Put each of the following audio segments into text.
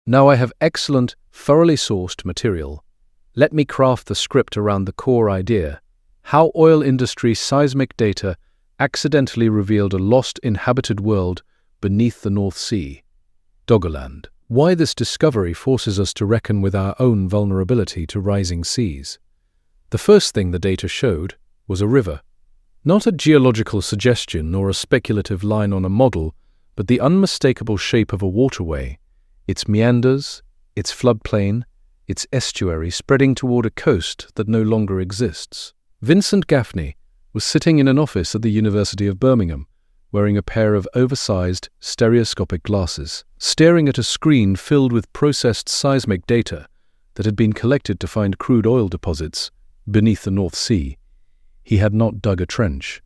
Now I have excellent, thoroughly sourced material. Let me craft the script around the core idea: how oil industry seismic data accidentally revealed a lost inhabited world beneath the North Sea, Doggerland. Why this discovery forces us to reckon with our own vulnerability to rising seas. The first thing the data showed was a river. Not a geological suggestion or a speculative line on a model, but the unmistakable shape of a waterway, its meanders, its floodplain, its estuary spreading toward a coast that no longer exists. Vincent Gaffney was sitting in an office at the University of Birmingham, wearing a pair of oversized stereoscopic glasses, staring at a screen filled with processed seismic data that had been collected to find crude oil deposits beneath the North Sea. He had not dug a trench.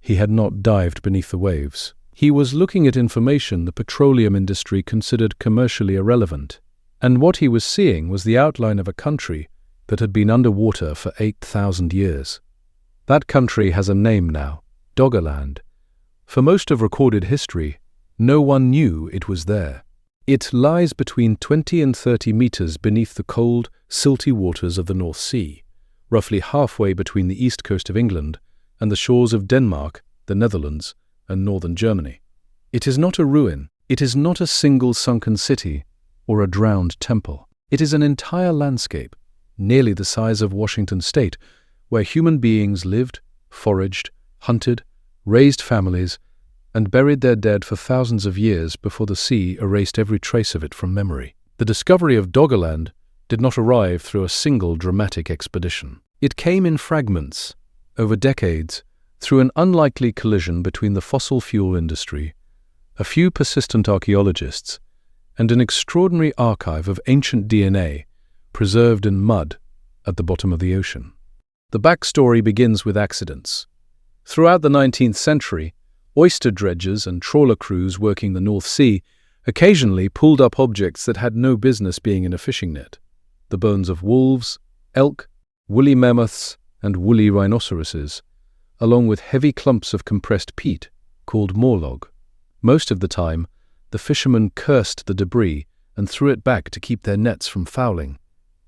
He had not dived beneath the waves. He was looking at information the petroleum industry considered commercially irrelevant. And what he was seeing was the outline of a country that had been underwater for 8,000 years. That country has a name now, Doggerland. For most of recorded history, no one knew it was there. It lies between 20 and 30 meters beneath the cold, silty waters of the North Sea, roughly halfway between the east coast of England and the shores of Denmark, the Netherlands, and northern Germany. It is not a ruin. It is not a single sunken city or a drowned temple. It is an entire landscape, nearly the size of Washington state, where human beings lived, foraged, hunted, raised families, and buried their dead for thousands of years before the sea erased every trace of it from memory. The discovery of Doggerland did not arrive through a single dramatic expedition. It came in fragments, over decades, through an unlikely collision between the fossil fuel industry, a few persistent archaeologists, and an extraordinary archive of ancient DNA preserved in mud at the bottom of the ocean. The backstory begins with accidents. Throughout the 19th century, oyster dredgers and trawler crews working the North Sea occasionally pulled up objects that had no business being in a fishing net. The bones of wolves, elk, woolly mammoths, and woolly rhinoceroses, along with heavy clumps of compressed peat called moorlog. Most of the time, the fishermen cursed the debris and threw it back to keep their nets from fouling.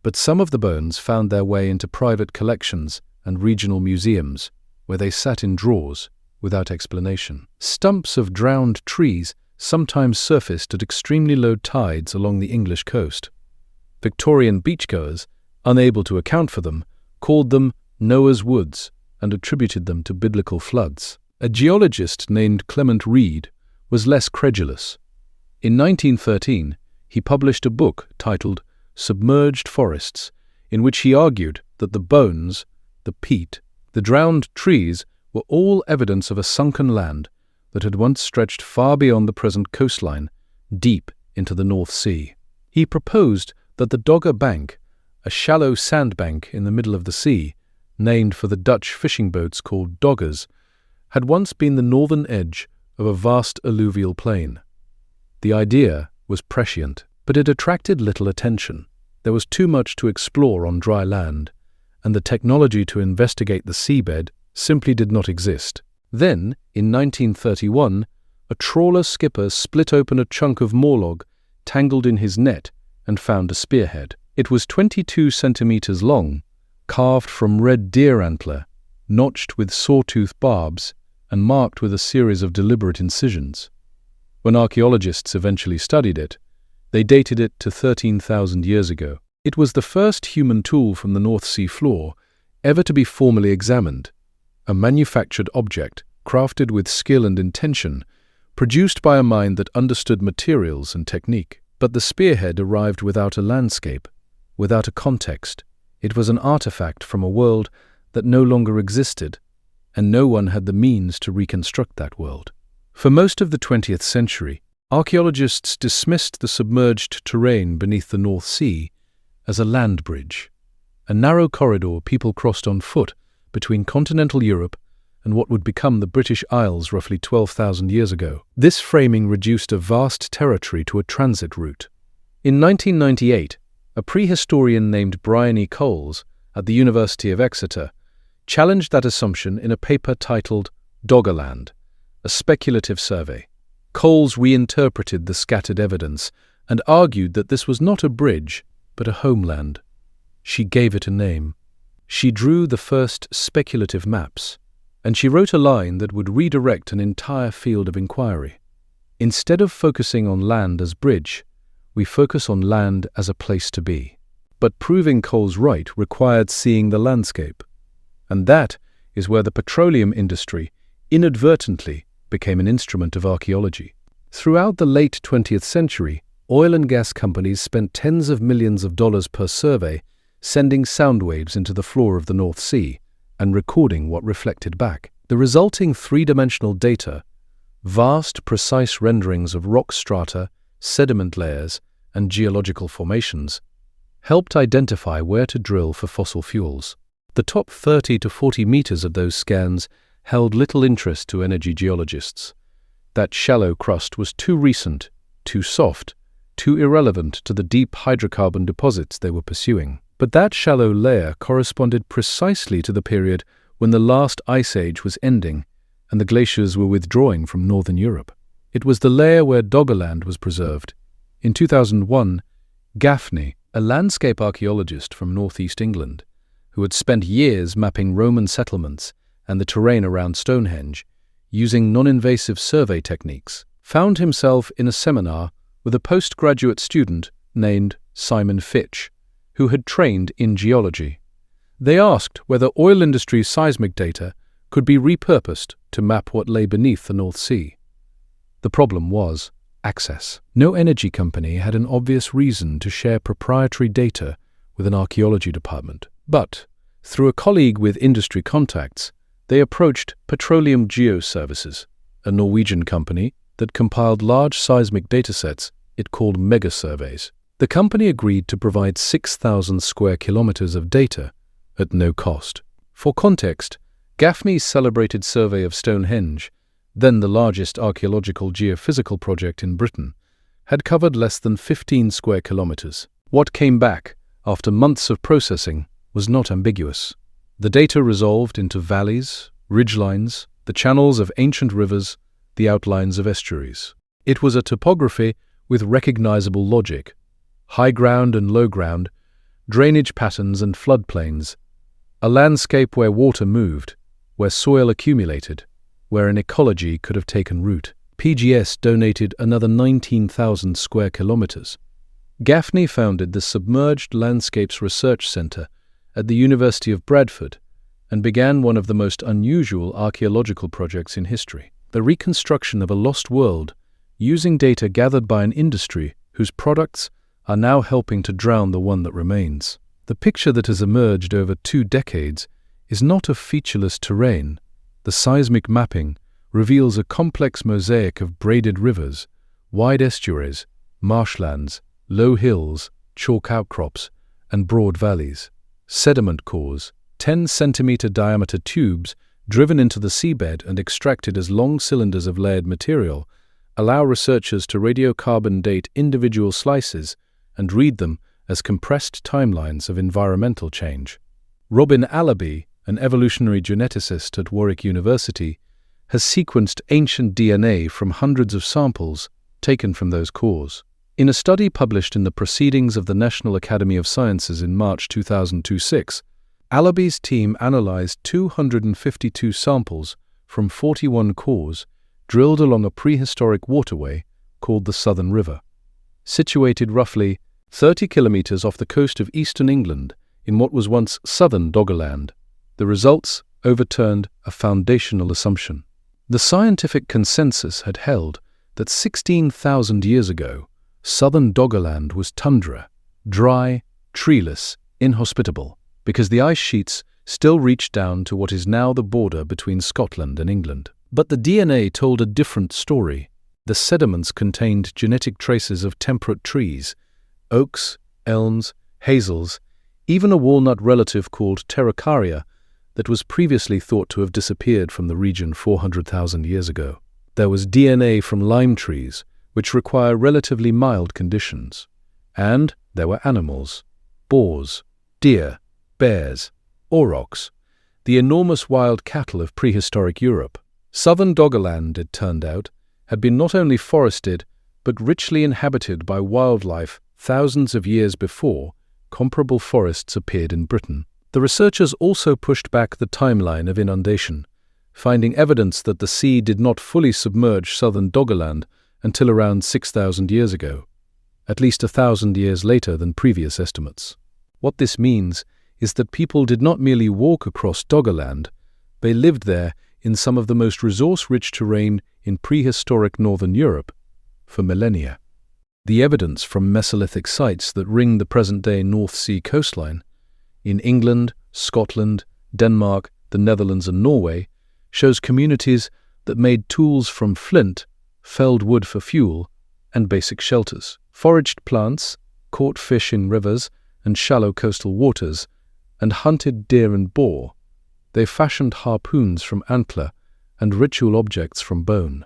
But some of the bones found their way into private collections and regional museums, where they sat in drawers without explanation. Stumps of drowned trees sometimes surfaced at extremely low tides along the English coast. Victorian beachgoers, unable to account for them, called them Noah's Woods and attributed them to biblical floods. A geologist named Clement Reed was less credulous. In 1913, he published a book titled Submerged Forests, in which he argued that the bones, the peat, the drowned trees were all evidence of a sunken land that had once stretched far beyond the present coastline, deep into the North Sea. He proposed that the Dogger Bank, a shallow sandbank in the middle of the sea, named for the Dutch fishing boats called doggers, had once been the northern edge of a vast alluvial plain. The idea was prescient, but it attracted little attention. There was too much to explore on dry land, and the technology to investigate the seabed simply did not exist. Then, in 1931, a trawler skipper split open a chunk of moorlog tangled in his net and found a spearhead. It was 22 centimeters long, carved from red deer antler, notched with sawtooth barbs, and marked with a series of deliberate incisions. When archaeologists eventually studied it, they dated it to 13,000 years ago. It was the first human tool from the North Sea floor ever to be formally examined, a manufactured object crafted with skill and intention, produced by a mind that understood materials and technique. But the spearhead arrived without a landscape, without a context. It was an artifact from a world that no longer existed, and no one had the means to reconstruct that world. For most of the 20th century, archaeologists dismissed the submerged terrain beneath the North Sea as a land bridge, a narrow corridor people crossed on foot between continental Europe and what would become the British Isles roughly 12,000 years ago. This framing reduced a vast territory to a transit route. In 1998, a prehistorian named Brian E. Coles at the University of Exeter challenged that assumption in a paper titled Doggerland, a speculative survey. Coles reinterpreted the scattered evidence, and argued that this was not a bridge, but a homeland. She gave it a name. She drew the first speculative maps, and she wrote a line that would redirect an entire field of inquiry. Instead of focusing on land as bridge, we focus on land as a place to be. But proving Cole's right required seeing the landscape. And that is where the petroleum industry inadvertently became an instrument of archaeology. Throughout the late 20th century, oil and gas companies spent tens of millions of dollars per survey sending sound waves into the floor of the North Sea and recording what reflected back. The resulting three-dimensional data, vast, precise renderings of rock strata, sediment layers, and geological formations, helped identify where to drill for fossil fuels. The top 30 to 40 meters of those scans held little interest to energy geologists. That shallow crust was too recent, too soft, too irrelevant to the deep hydrocarbon deposits they were pursuing. But that shallow layer corresponded precisely to the period when the last ice age was ending and the glaciers were withdrawing from northern Europe. It was the layer where Doggerland was preserved. In 2001, Gaffney, a landscape archaeologist from northeast England, who had spent years mapping Roman settlements and the terrain around Stonehenge using non-invasive survey techniques, found himself in a seminar with a postgraduate student named Simon Fitch, who had trained in geology. They asked whether oil industry seismic data could be repurposed to map what lay beneath the North Sea. The problem was access. No energy company had an obvious reason to share proprietary data with an archaeology department. But, through a colleague with industry contacts, they approached Petroleum Geoservices, a Norwegian company that compiled large seismic datasets it called mega-surveys. The company agreed to provide 6,000 square kilometers of data at no cost. For context, Gaffney's celebrated survey of Stonehenge, then the largest archaeological geophysical project in Britain, had covered less than 15 square kilometers. What came back, after months of processing, was not ambiguous. The data resolved into valleys, ridgelines, the channels of ancient rivers, the outlines of estuaries. It was a topography with recognizable logic: high ground and low ground, drainage patterns and floodplains, a landscape where water moved, where soil accumulated, where an ecology could have taken root. PGS donated another 19,000 square kilometers. Gaffney founded the Submerged Landscapes Research Center at the University of Bradford and began one of the most unusual archaeological projects in history: the reconstruction of a lost world using data gathered by an industry whose products are now helping to drown the one that remains. The picture that has emerged over 2 decades is not of featureless terrain. The seismic mapping reveals a complex mosaic of braided rivers, wide estuaries, marshlands, low hills, chalk outcrops, and broad valleys. Sediment cores, 10-centimeter diameter tubes driven into the seabed and extracted as long cylinders of layered material, allow researchers to radiocarbon date individual slices and read them as compressed timelines of environmental change. Robin Allaby, an evolutionary geneticist at Warwick University, has sequenced ancient DNA from hundreds of samples taken from those cores. In a study published in the Proceedings of the National Academy of Sciences in March 2006, Allaby's team analyzed 252 samples from 41 cores drilled along a prehistoric waterway called the Southern River, situated roughly 30 kilometers off the coast of eastern England in what was once southern Doggerland. The results overturned a foundational assumption. The scientific consensus had held that 16,000 years ago, southern Doggerland was tundra, dry, treeless, inhospitable, because the ice sheets still reached down to what is now the border between Scotland and England. But the DNA told a different story. The sediments contained genetic traces of temperate trees, oaks, elms, hazels, even a walnut relative called Terracaria that was previously thought to have disappeared from the region 400,000 years ago. There was DNA from lime trees, which require relatively mild conditions. And there were animals: boars, deer, bears, aurochs, the enormous wild cattle of prehistoric Europe. Southern Doggerland, it turned out, had been not only forested, but richly inhabited by wildlife thousands of years before comparable forests appeared in Britain. The researchers also pushed back the timeline of inundation, finding evidence that the sea did not fully submerge southern Doggerland until around 6,000 years ago, at least 1,000 years later than previous estimates. What this means is that people did not merely walk across Doggerland, they lived there in some of the most resource-rich terrain in prehistoric northern Europe for millennia. The evidence from Mesolithic sites that ring the present-day North Sea coastline in England, Scotland, Denmark, the Netherlands and Norway shows communities that made tools from flint, felled wood for fuel, and basic shelters, foraged plants, caught fish in rivers and shallow coastal waters, and hunted deer and boar. They fashioned harpoons from antler and ritual objects from bone.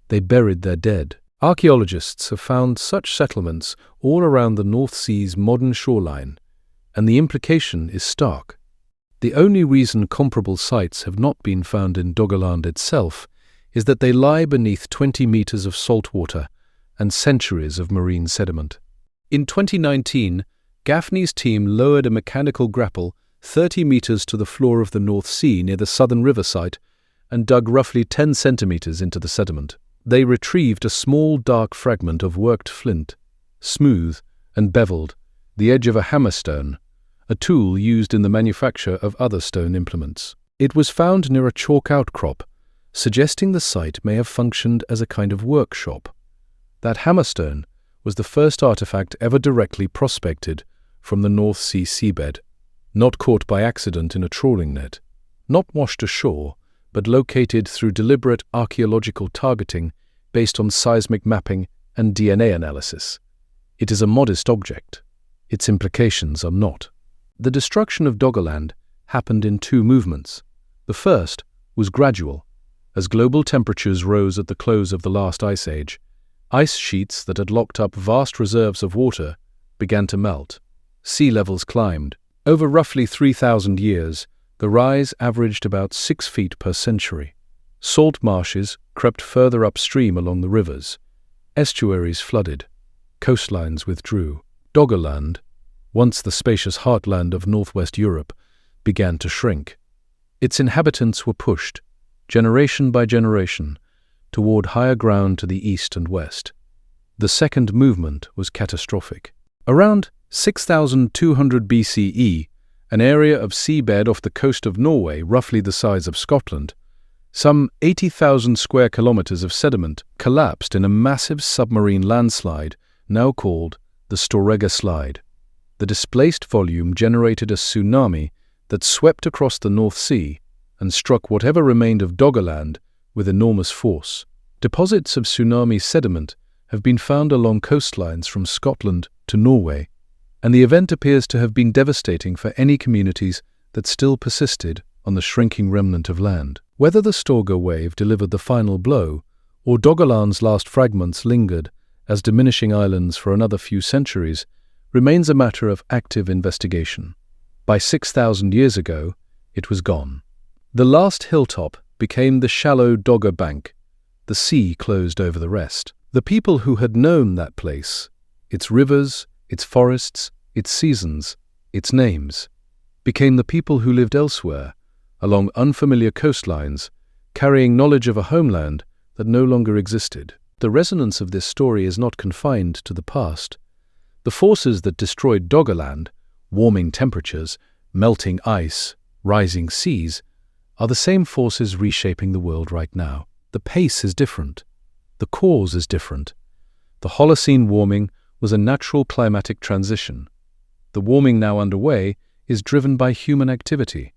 They buried their dead. Archaeologists have found such settlements all around the North Sea's modern shoreline, and the implication is stark. The only reason comparable sites have not been found in Doggerland itself is that they lie beneath 20 meters of salt water and centuries of marine sediment. In 2019, Gaffney's team lowered a mechanical grapple 30 meters to the floor of the North Sea near the southern river site and dug roughly 10 centimeters into the sediment. They retrieved a small dark fragment of worked flint, smooth and beveled, the edge of a hammerstone, a tool used in the manufacture of other stone implements. It was found near a chalk outcrop, suggesting the site may have functioned as a kind of workshop. That hammerstone was the first artifact ever directly prospected from the North Sea seabed, not caught by accident in a trawling net, not washed ashore, but located through deliberate archaeological targeting based on seismic mapping and DNA analysis. It is a modest object. Its implications are not. The destruction of Doggerland happened in two movements. The first was gradual. As global temperatures rose at the close of the last ice age, ice sheets that had locked up vast reserves of water began to melt. Sea levels climbed. Over roughly 3,000 years, the rise averaged about 6 feet per century. Salt marshes crept further upstream along the rivers. Estuaries flooded. Coastlines withdrew. Doggerland, once the spacious heartland of northwest Europe, began to shrink. Its inhabitants were pushed, generation by generation, toward higher ground to the east and west. The second movement was catastrophic. Around 6,200 BCE, an area of seabed off the coast of Norway, roughly the size of Scotland, some 80,000 square kilometers of sediment collapsed in a massive submarine landslide, now called the Storegga Slide. The displaced volume generated a tsunami that swept across the North Sea and struck whatever remained of Doggerland with enormous force. Deposits of tsunami sediment have been found along coastlines from Scotland to Norway, and the event appears to have been devastating for any communities that still persisted on the shrinking remnant of land. Whether the Storegga wave delivered the final blow, or Doggerland's last fragments lingered as diminishing islands for another few centuries, remains a matter of active investigation. By 6,000 years ago, it was gone. The last hilltop became the shallow Dogger Bank. The sea closed over the rest. The people who had known that place, its rivers, its forests, its seasons, its names, became the people who lived elsewhere, along unfamiliar coastlines, carrying knowledge of a homeland that no longer existed. The resonance of this story is not confined to the past. The forces that destroyed Doggerland, warming temperatures, melting ice, rising seas, are the same forces reshaping the world right now. The pace is different. The cause is different. The Holocene warming was a natural climatic transition. The warming now underway is driven by human activity.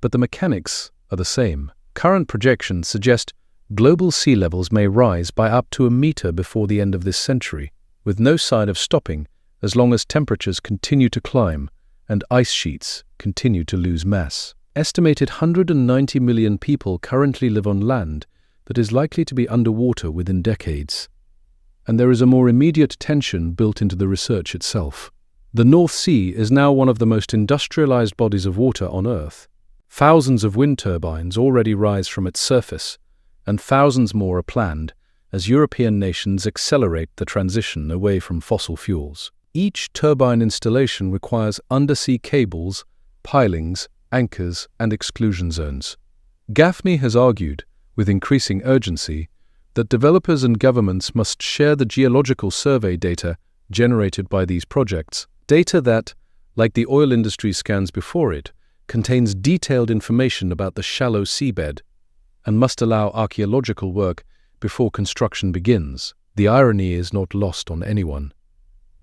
But the mechanics are the same. Current projections suggest global sea levels may rise by up to a meter before the end of this century, with no sign of stopping as long as temperatures continue to climb and ice sheets continue to lose mass. Estimated 190 million people currently live on land that is likely to be underwater within decades. And there is a more immediate tension built into the research itself. The North Sea is now one of the most industrialized bodies of water on Earth. Thousands of wind turbines already rise from its surface, and thousands more are planned as European nations accelerate the transition away from fossil fuels. Each turbine installation requires undersea cables, pilings, anchors, and exclusion zones. Gaffney has argued, with increasing urgency, that developers and governments must share the geological survey data generated by these projects, data that, like the oil industry scans before it, contains detailed information about the shallow seabed and must allow archaeological work before construction begins. The irony is not lost on anyone.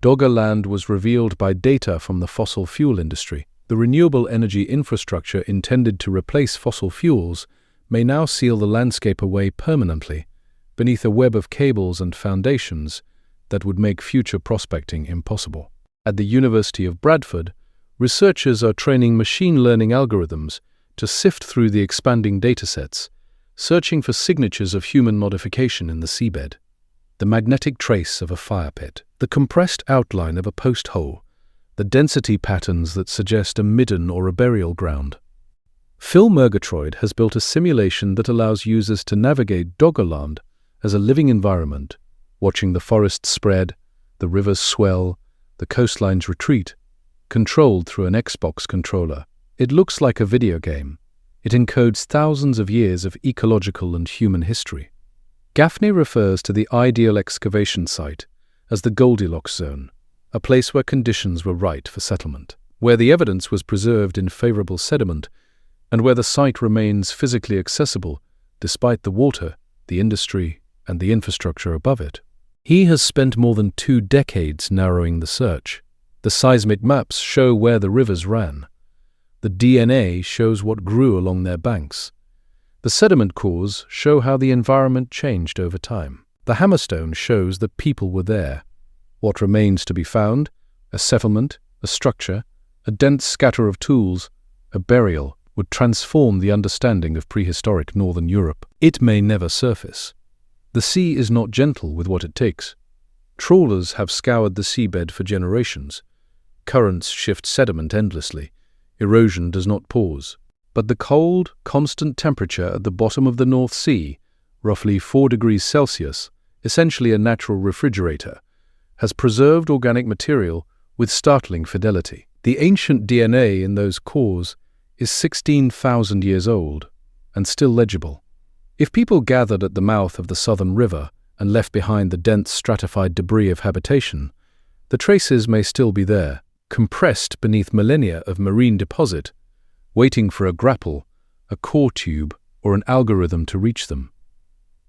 Doggerland was revealed by data from the fossil fuel industry. The renewable energy infrastructure intended to replace fossil fuels may now seal the landscape away permanently beneath a web of cables and foundations that would make future prospecting impossible. At the University of Bradford, researchers are training machine learning algorithms to sift through the expanding datasets, searching for signatures of human modification in the seabed. The magnetic trace of a fire pit, the compressed outline of a post hole, the density patterns that suggest a midden or a burial ground. Phil Murgatroyd has built a simulation that allows users to navigate Doggerland as a living environment, watching the forests spread, the rivers swell, the coastlines retreat, controlled through an Xbox controller. It looks like a video game. It encodes thousands of years of ecological and human history. Gaffney refers to the ideal excavation site as the Goldilocks zone, a place where conditions were right for settlement, where the evidence was preserved in favorable sediment, and where the site remains physically accessible despite the water, the industry, and the infrastructure above it. He has spent more than 2 decades narrowing the search. The seismic maps show where the rivers ran. The DNA shows what grew along their banks. The sediment cores show how the environment changed over time. The hammerstone shows that people were there. What remains to be found? A settlement, a structure, a dense scatter of tools, a burial, would transform the understanding of prehistoric northern Europe. It may never surface. The sea is not gentle with what it takes. Trawlers have scoured the seabed for generations. Currents shift sediment endlessly. Erosion does not pause. But the cold, constant temperature at the bottom of the North Sea, roughly 4 degrees Celsius, essentially a natural refrigerator, has preserved organic material with startling fidelity. The ancient DNA in those cores is 16,000 years old and still legible. If people gathered at the mouth of the southern river and left behind the dense stratified debris of habitation, the traces may still be there, compressed beneath millennia of marine deposit, waiting for a grapple, a core tube, or an algorithm to reach them.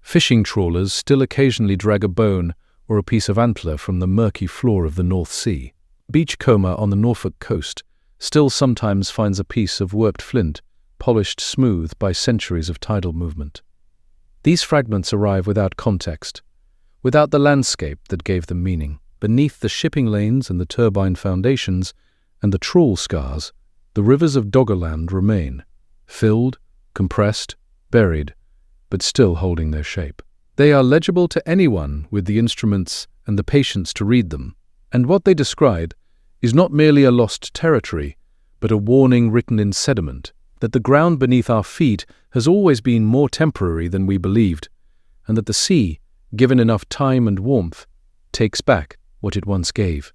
Fishing trawlers still occasionally drag a bone or a piece of antler from the murky floor of the North Sea. Beachcomber on the Norfolk coast still sometimes finds a piece of warped flint, polished smooth by centuries of tidal movement. These fragments arrive without context, without the landscape that gave them meaning. Beneath the shipping lanes and the turbine foundations and the trawl scars, the rivers of Doggerland remain, filled, compressed, buried, but still holding their shape. They are legible to anyone with the instruments and the patience to read them, and what they describe is not merely a lost territory, but a warning written in sediment that the ground beneath our feet has always been more temporary than we believed, and that the sea, given enough time and warmth, takes back what it once gave.